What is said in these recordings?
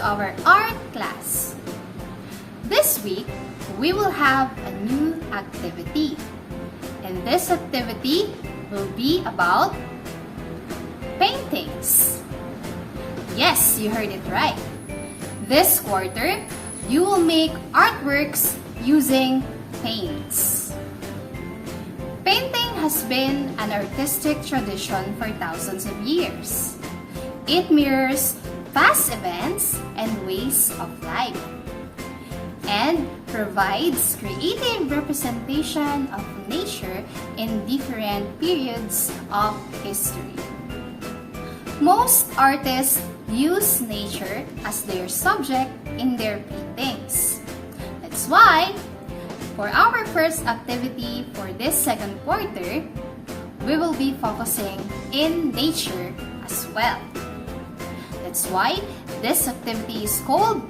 our art class. This week, we will have a new activity. And this activity will be about paintings. Yes, you heard it right. This quarter, you will make artworks using paints. Painting has been an artistic tradition for thousands of years. It mirrors past events and ways of life, and provides creative representation of nature in different periods of history. Most artists use nature as their subject in their paintings. That's why, for our first activity for this second quarter, we will be focusing in nature as well. That's why this activity is called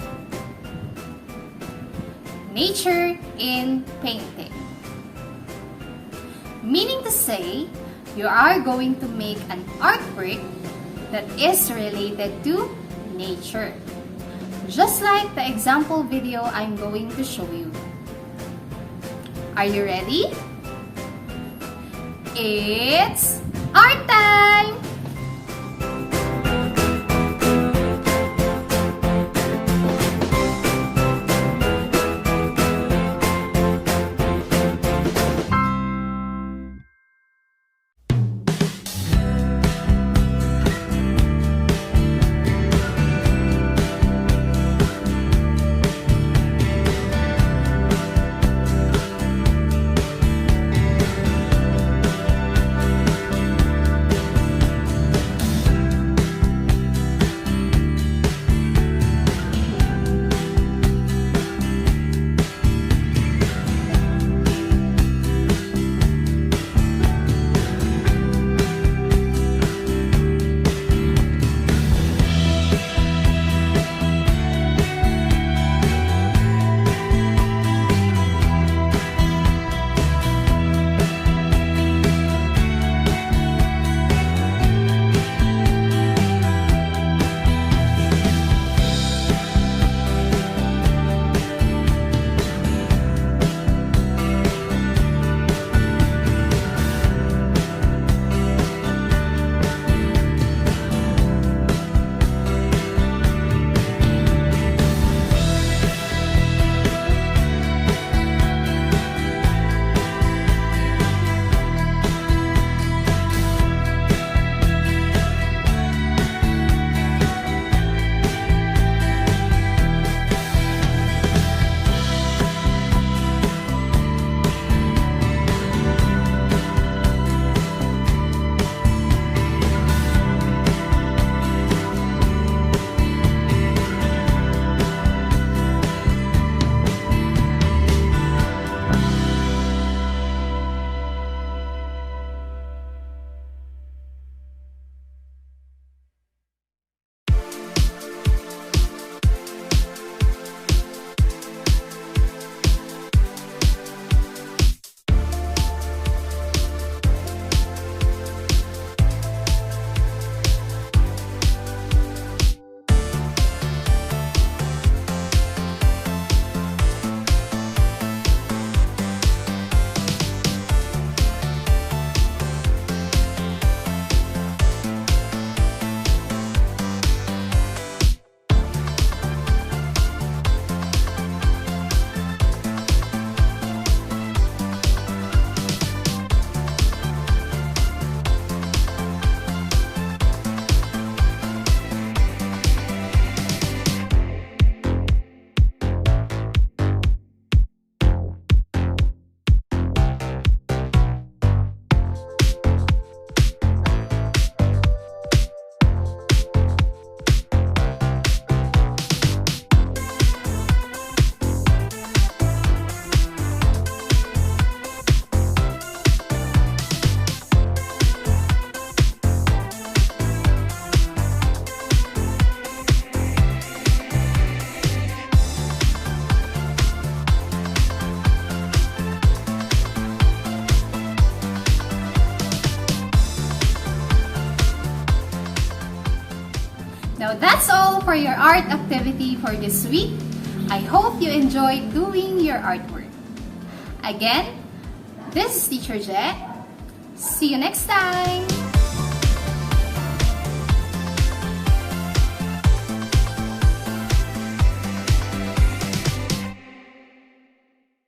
Nature in Painting. Meaning to say, you are going to make an artwork that is related to nature. Just like the example video I'm going to show you. Are you ready? It's art time! Now that's all for your art activity for this week. I hope you enjoyed doing your artwork. Again, this is Teacher Jet. See you next time!